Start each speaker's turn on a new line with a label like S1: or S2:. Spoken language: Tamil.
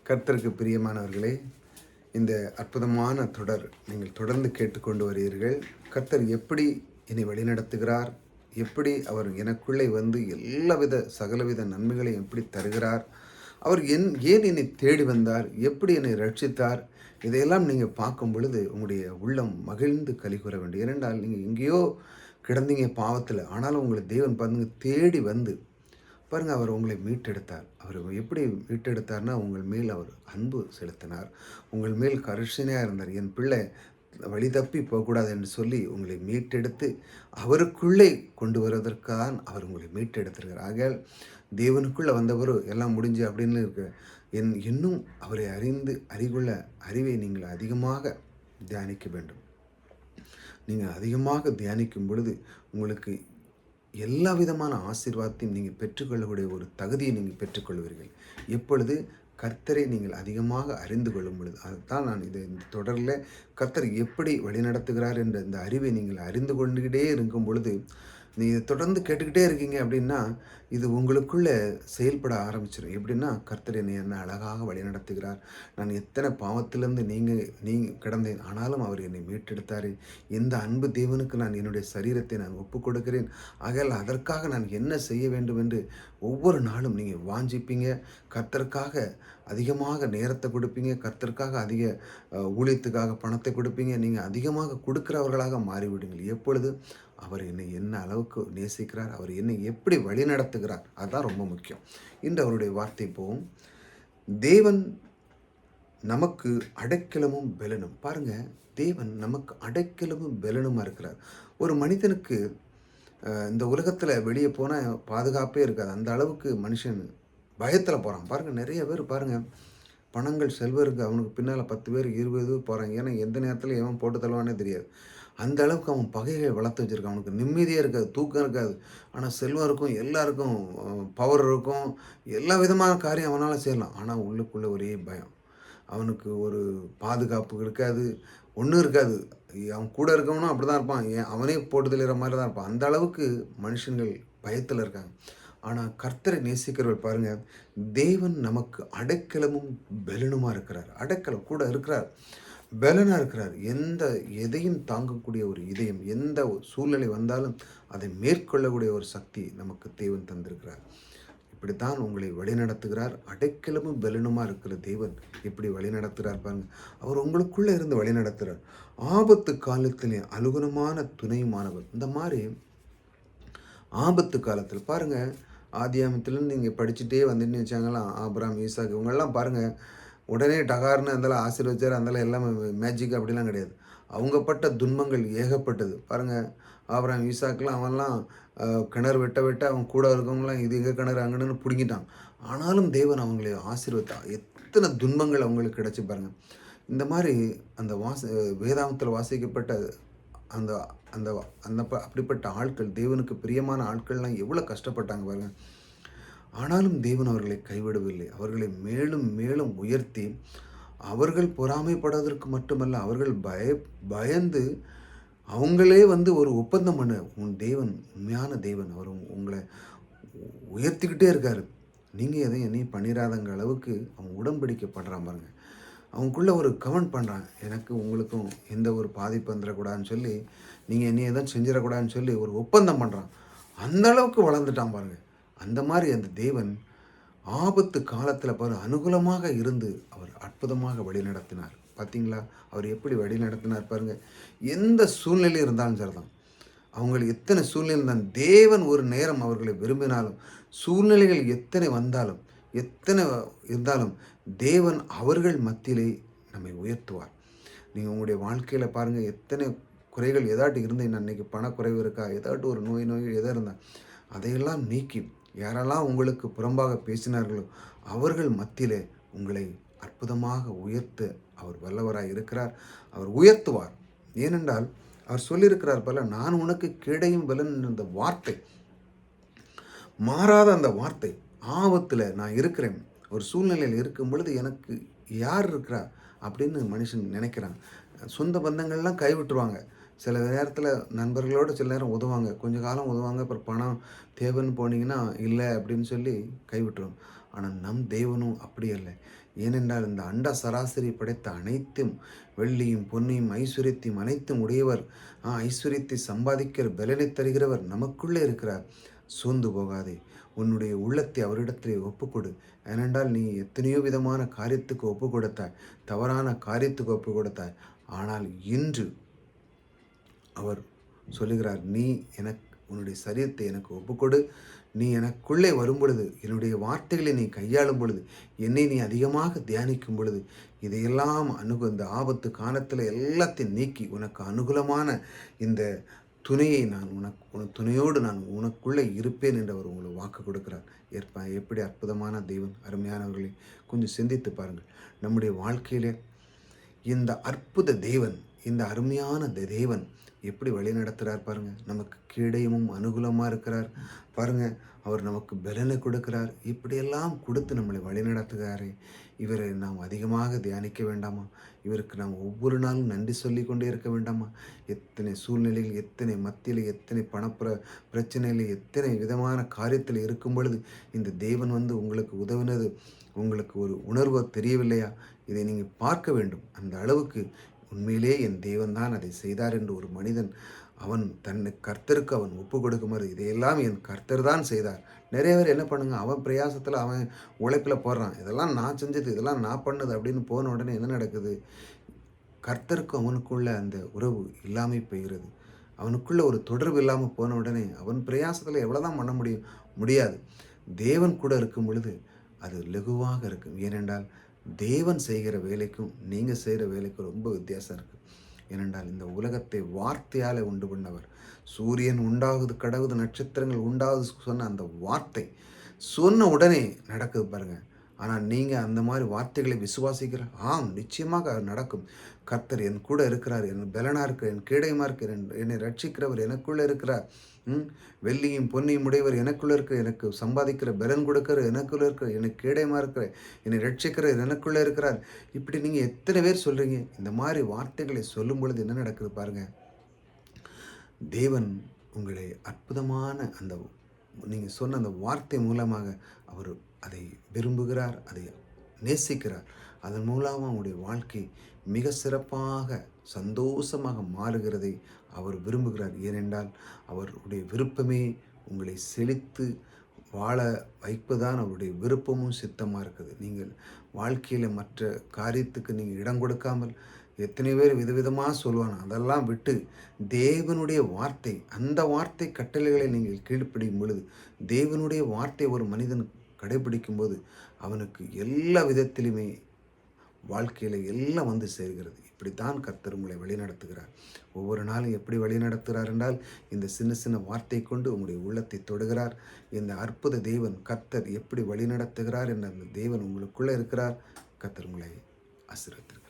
S1: கர்த்தருக்கு பிரியமானவர்களே, இந்த அற்புதமான தொடர் நீங்கள் தொடர்ந்து கேட்டுக்கொண்டு வருகிறீர்கள். கர்த்தர் எப்படி என்னை வழிநடத்துகிறார், எப்படி அவர் எனக்குள்ளே வந்து எல்லாவித சகலவித நன்மைகளையும் எப்படி தருகிறார், அவர் ஏன் என்னை தேடி வந்தார், எப்படி என்னை ரட்சித்தார், இதையெல்லாம் நீங்கள் பார்க்கும் பொழுது உங்களுடைய உள்ளம் மகிழ்ந்து கலிகூற வேண்டும். ஏனென்றால் நீங்கள் எங்கேயோ கிடந்தீங்க பாவத்தில், ஆனாலும் உங்களை தேவன் பாருங்க தேடி வந்து பாருங்கள் அவர் உங்களை மீட்டெடுத்தார். அவர் எப்படி மீட்டெடுத்தார்னா உங்கள் மேல் அவர் அன்பு செலுத்தினார், உங்கள் மேல் கரிசனையாக இருந்தார். என் பிள்ளை வழி தப்பி போகக்கூடாது என்று சொல்லி உங்களை மீட்டெடுத்து அவருக்குள்ளே கொண்டு வருவதற்காக அவர் உங்களை மீட்டெடுத்திருக்கிறார். ஆகையால் தேவனுக்குள்ளே வந்தவர் எல்லாம் முடிஞ்சு அப்படின்னு இருக்க இன்னும் அவரை அறிவுள்ள அறிவை நீங்கள் அதிகமாக தியானிக்க வேண்டும். நீங்கள் அதிகமாக தியானிக்கும் பொழுது உங்களுக்கு எல்லா விதமான ஆசீர்வாதத்தையும் நீங்கள் பெற்றுக்கொள்ளக்கூடிய ஒரு தகுதியை நீங்கள் பெற்றுக்கொள்வீர்கள். எப்பொழுது கர்த்தரை நீங்கள் அதிகமாக அறிந்து கொள்ளும் பொழுது. அதுதான் நான் இந்த தொடரில் கர்த்தர் எப்படி வழிநடத்துகிறார் என்ற இந்த அறிவை நீங்கள் அறிந்து கொண்டுகிட்டே இருக்கும் பொழுது, நீங்கள் தொடர்ந்து கேட்டுக்கிட்டே இருக்கீங்க அப்படின்னா இது உங்களுக்குள்ளே செயல்பட ஆரம்பிச்சிடும். எப்படின்னா கர்த்தர் என்னை அழகாக வழிநடத்துகிறார், நான் எத்தனை பாவத்திலிருந்து நீங்கள் கிடந்தேன், ஆனாலும் அவர் என்னை மீட்டெடுத்தார், எந்த அன்பு தேவனுக்கு நான் என்னுடைய சரீரத்தை நான் ஒப்புக் கொடுக்கிறேன், ஆகையால் அதற்காக நான் என்ன செய்ய வேண்டும் என்று ஒவ்வொரு நாளும் நீங்கள் வாஞ்சிப்பீங்க. கர்த்தருக்காக அதிகமாக நேரத்தை கொடுப்பீங்க, கர்த்தருக்காக அதிக ஊழியத்துக்காக பணத்தை கொடுப்பீங்க. நீங்கள் அதிகமாக கொடுக்கிறவர்களாக மாறிவிடுங்கள். எப்பொழுது அவர் என்னை என்ன அளவுக்கு நேசிக்கிறார், அவர் என்னை எப்படி வழி நடத்துகிறார், அதுதான் ரொம்ப முக்கியம். இன்று அவருடைய வார்த்தை போகும். தேவன் நமக்கு அடைக்கலமும் பெலனும். பாருங்க, தேவன் நமக்கு அடைக்கலமும் பெலனுமா இருக்கிறார். ஒரு மனிதனுக்கு இந்த உலகத்தில் வெளியே போனால் பாதுகாப்பே இருக்காது. அந்த அளவுக்கு மனுஷன் பயத்தில் போகிறான். பாருங்கள், நிறைய பேர் பாருங்கள், பணங்கள் செல்வருக்கு அவனுக்கு பின்னால் 10 பேர் 20 பேர் போகிறாங்க. ஏன்னா எந்த நேரத்தில் எவன் போட்டு தருவானே தெரியாது. அந்த அளவுக்கு அவன் பகையை வளர்த்து வச்சுருக்கான். அவனுக்கு நிம்மதியாக இருக்காது, தூக்கம் இருக்காது. ஆனால் செல்வம் இருக்கும், எல்லாருக்கும் பவர் இருக்கும், எல்லா விதமான காரியம் அவனால் செய்யலாம். ஆனால் உள்ளுக்குள்ளே ஒரே பயம். அவனுக்கு ஒரு பாதுகாப்பு இருக்காது, ஒன்றும் இருக்காது. அவன் கூட இருக்கவனும் அப்படி தான் இருப்பான், அவனே போட்டு தெளிகிற மாதிரி தான் இருப்பான். அந்த அளவுக்கு மனுஷங்கள் பயத்தில் இருக்காங்க. ஆனால் கர்த்தரை நேசிக்கிறவர் பாருங்கள், தேவன் நமக்கு அடைக்கலமும் பெலனுமாக இருக்கிறார். அடைக்கலம் கூட இருக்கிறார், பெலனாக இருக்கிறார். எதையும் தாங்கக்கூடிய ஒரு இதயம், எந்த சூழ்நிலை வந்தாலும் அதை மேற்கொள்ளக்கூடிய ஒரு சக்தி நமக்கு தேவன் தந்திருக்கிறார். இப்படித்தான் உங்களை வழிநடத்துகிறார். அடைக்கலமும் பெலனுமாக இருக்கிற தேவன் இப்படி வழிநடத்துகிறார் பாருங்கள். அவர் உங்களுக்குள்ளே இருந்து வழிநடத்துகிறார். ஆபத்து காலத்திலே அனுகுணமான துணையுமானவர். இந்த மாதிரி ஆபத்து காலத்தில் பாருங்கள், ஆதியாமத்திலேருந்து நீங்கள் படிச்சுட்டே வந்துன்னு வச்சாங்களாம், ஆபிரகாம், ஈசாக்கு இவங்கெல்லாம் பாருங்கள், உடனே டகார்னு அந்தளவு ஆசீர்வதிச்சார், அந்தளவு எல்லாமே மேஜிக் அப்படிலாம் கிடையாது. அவங்க பட்ட துன்பங்கள் ஏகப்பட்டது. பாருங்கள், ஆபிரகாம், ஈசாக்கெலாம் அவன்லாம் கிணறு வெட்ட அவன் கூட இருக்கவங்களாம் இது எங்கே கிணறு அங்கன்னு பிடிங்கிட்டான். ஆனாலும் தேவன் அவங்களை ஆசீர்வதித்தான். எத்தனை துன்பங்கள் அவங்களுக்கு கிடச்சி பாருங்கள். இந்த மாதிரி அந்த வேதாமத்தில் வாசிக்கப்பட்ட அந்த அந்த அந்த அப்படிப்பட்ட ஆட்கள், தேவனுக்கு பிரியமான ஆட்கள்லாம் எவ்வளோ கஷ்டப்பட்டாங்க பாருங்கள். ஆனாலும் தேவன் அவர்களை கைவிடவில்லை. அவர்களை மேலும் மேலும் உயர்த்தி, அவர்கள் பொறாமைப்படுவதற்கு மட்டுமல்ல, அவர்கள் பயந்து அவங்களே வந்து ஒரு ஒப்பந்தம் பண்ண, உன் தேவன் உண்மையான தேவன், அவர் உங்களை உயர்த்திக்கிட்டே இருக்கார், நீங்கள் எதையும் என்னையும் பண்ணிடாதங்க அளவுக்கு அவன் உடன்படிக்கப்படுறான் பாருங்கள். அவங்களுக்குள்ள ஒரு கமெண்ட் பண்ணுறான், எனக்கு உங்களுக்கும் எந்த ஒரு பாதிப்பு வந்துடக்கூடாதுன்னு சொல்லி, நீங்கள் என்னையை எதுவும் செஞ்சிடக்கூடாதுன்னு சொல்லி ஒரு ஒப்பந்தம் பண்ணுறான். அந்த அளவுக்கு வளர்ந்துட்டான் பாருங்கள். அந்த மாதிரி அந்த தேவன் ஆபத்து காலத்தில் அனுகூலமாக இருந்து அவர் அற்புதமாக வழி நடத்தினார். பார்த்தீங்களா, அவர் எப்படி வழி நடத்தினார் பாருங்கள். எந்த சூழ்நிலை இருந்தாலும் சரிதான், அவங்களுக்கு எத்தனை சூழ்நிலை இருந்தாலும் தேவன் ஒரு நேரம் அவர்களை விரும்பினாலும், சூழ்நிலைகள் எத்தனை வந்தாலும் எத்தனை இருந்தாலும் தேவன் அவர்கள் மத்தியிலே நம்மை உயர்த்துவார். நீங்கள் உங்களுடைய வாழ்க்கையில் பாருங்கள், எத்தனை குறைகள் ஏதாட்டு இருந்து, அன்றைக்கி பணக்குறைவு இருக்கா, ஏதாட்டு ஒரு நோய் எதாக இருந்தால் அதையெல்லாம் நீக்கி, யாரெல்லாம் உங்களுக்கு புறம்பாக பேசினார்களோ அவர்கள் மத்தியிலே உங்களை அற்புதமாக உயர்த்த அவர் வல்லவராக இருக்கிறார். அவர் உயர்த்துவார். ஏனென்றால் அவர் சொல்லியிருக்கிறார் போல, நான் உனக்கு கிடையும் பலன் என்ற வார்த்தை, மாறாத அந்த வார்த்தை. ஆபத்தில் நான் இருக்கிறேன், ஒரு சூழ்நிலையில் இருக்கும் பொழுது எனக்கு யார் இருக்கிறா அப்படின்னு மனுஷன் நினைக்கிறான். சொந்த பந்தங்கள்லாம் கைவிட்டுருவாங்க. சில நேரத்தில் நண்பர்களோடு சில நேரம் உதவாங்க, கொஞ்சம் காலம் உதவாங்க, அப்புறம் பணம் தேவைன்னு போனீங்கன்னா இல்லை அப்படின்னு சொல்லி கைவிட்டுருவோம். ஆனால் நம் தேவனும் அப்படி அல்ல. ஏனென்றால் இந்த அண்ட சராசரி படைத்த அனைத்தும் வெள்ளியும் பொன்னியும் ஐஸ்வர்யத்தையும் அனைத்தும் உடையவர், ஐஸ்வர்யத்தை சம்பாதிக்கிற பலனை தருகிறவர் நமக்குள்ளே இருக்கிறார். சோர்ந்து போகாதே. உன்னுடைய உள்ளத்தை அவரிடத்திலே ஒப்புக்கொடு. ஏனென்றால் நீ எத்தனையோ விதமான காரியத்துக்கு ஒப்பு கொடுத்தாய், தவறான காரியத்துக்கு ஒப்பு கொடுத்தாய். ஆனால் இன்று அவர் சொல்லுகிறார், நீ எனக்கு உன்னுடைய சரீரத்தை எனக்கு ஒப்புக்கொடு. நீ எனக்குள்ளே வரும் பொழுது, என்னுடைய வார்த்தைகளை நீ கையாளும் பொழுது, என்னை நீ அதிகமாக தியானிக்கும் பொழுது, இதையெல்லாம் இந்த ஆபத்து காலத்தில் எல்லாத்தையும் நீக்கி உனக்கு அனுகூலமான இந்த துணையை நான் துணையோடு நான் உனக்குள்ளே இருப்பேன் என்று அவர் உங்களுக்கு வாக்கு கொடுக்கிறார். எப்படி அற்புதமான தெய்வன்! அருமையானவர்களே, கொஞ்சம் சிந்தித்து பாருங்கள். நம்முடைய வாழ்க்கையிலே இந்த அற்புத தேவன், இந்த அருமையான தேவன் எப்படி வழி நடத்துகிறார் பாருங்கள். நமக்கு கீடையும் அனுகூலமாக இருக்கிறார் பாருங்கள். அவர் நமக்கு பலனை கொடுக்கிறார். இப்படியெல்லாம் கொடுத்து நம்மளை வழி நடத்துகிறாரே, இவரை நாம் அதிகமாக தியானிக்க வேண்டாமா? இவருக்கு நாம் ஒவ்வொரு நாளும் நன்றி சொல்லி கொண்டே இருக்க வேண்டாமா? எத்தனை சூழ்நிலையில், எத்தனை மத்தியில், எத்தனை பிரச்சனையில், எத்தனை விதமான காரியத்தில் இருக்கும் பொழுது இந்த தேவன் உங்களுக்கு உதவினது உங்களுக்கு ஒரு உணர்வு தெரியவில்லையா? இதை நீங்கள் பார்க்க வேண்டும். அந்த அளவுக்கு உண்மையிலே என் தேவன்தான் அதை செய்தார் என்று ஒரு மனிதன் அவன் கர்த்தருக்கு அவன் ஒப்பு கொடுக்குமாறு, இதையெல்லாம் என் கர்த்தர் தான் செய்தார். நிறைய பேர் என்ன பண்ணுங்க, அவன் பிரயாசத்தில் அவன் உழைப்பில் போடுறான். இதெல்லாம் நான் செஞ்சது, இதெல்லாம் நான் பண்ணது அப்படின்னு போன உடனே என்ன நடக்குது? கர்த்தருக்கு அவனுக்குள்ள அந்த உறவு இல்லாமல் போகிறது. அவனுக்குள்ள ஒரு தொடர்பு இல்லாமல் போன உடனே அவன் பிரயாசத்தில் எவ்வளோதான் பண்ண முடியாது. தேவன் கூட இருக்கும் பொழுது அது லகுவாக இருக்கும். ஏனென்றால் தேவன் செய்கிற வேலைக்கும் நீங்கள் செய்கிற வேலைக்கும் ரொம்ப வித்தியாசம் இருக்குது. ஏனென்றால் இந்த உலகத்தை வார்த்தையால் உண்டு பண்ணவர். சூரியன் உண்டாகுது, கடவுது, நட்சத்திரங்கள் உண்டாகுது சொன்ன அந்த வார்த்தை சொன்ன உடனே நடக்குது பாருங்கள். ஆனால் நீங்கள் அந்த மாதிரி வார்த்தைகளை விசுவாசிக்கிற, நிச்சயமாக நடக்கும். கர்த்தர் என் கூட இருக்கிறார், என் பலனாக இருக்கிற, என் கீடையமாக இருக்கிற, என்னை ரட்சிக்கிறவர் எனக்குள்ளே இருக்கிறார். வெள்ளியும் பொன்னியும் உடையவர் எனக்குள்ளே இருக்கிற, எனக்கு சம்பாதிக்கிற பலன் கொடுக்கிற எனக்குள்ளே இருக்கிற, எனக்கு கீடையமாக இருக்கிற, என்னை ரட்சிக்கிற எனக்குள்ளே இருக்கிறார். இப்படி நீங்கள் எத்தனை பேர் சொல்கிறீங்க? இந்த மாதிரி வார்த்தைகளை சொல்லும் பொழுது என்ன நடக்குது பாருங்கள். தேவன் உங்களை அற்புதமான அந்த நீங்கள் சொன்ன அந்த வார்த்தை மூலமாக அவர் அதை விரும்புகிறார், அதை நேசிக்கிறார். அதன் மூலமாக அவங்களுடைய வாழ்க்கை மிக சிறப்பாக சந்தோஷமாக மாறுகிறதை அவர் விரும்புகிறார். ஏனென்றால் அவருடைய விருப்பமே உங்களை செழித்து வாழ வைப்பதுதான் அவருடைய விருப்பமும் சித்தமாக இருக்குது. நீங்கள் வாழ்க்கையில் மற்ற காரியத்துக்கு நீங்கள் இடம் கொடுக்காமல், எத்தனை பேர் விதவிதமாக சொல்லுவாங்க, அதெல்லாம் விட்டு தேவனுடைய வார்த்தை, அந்த வார்த்தை கட்டளைகளை நீங்கள் கீழ்ப்படியும் பொழுது, தேவனுடைய வார்த்தை ஒரு மனிதன் கடைபிடிக்கும்போது அவனுக்கு எல்லா விதத்திலுமே வாழ்க்கையில் எல்லாம் வந்து சேர்கிறது. இப்படித்தான் கர்த்தர் உங்களை வழிநடத்துகிறார். ஒவ்வொரு நாளும் எப்படி வழிநடத்துகிறார் என்றால், இந்த சின்ன சின்ன வார்த்தை கொண்டு உங்களுடைய உள்ளத்தை தொடுகிறார். இந்த அற்புத தேவன் கர்த்தர் எப்படி வழிநடத்துகிறார் என்ற அந்த தேவன் உங்களுக்குள்ளே இருக்கிறார். கர்த்தர் உங்களை ஆசீர்வதிக்கிறார்.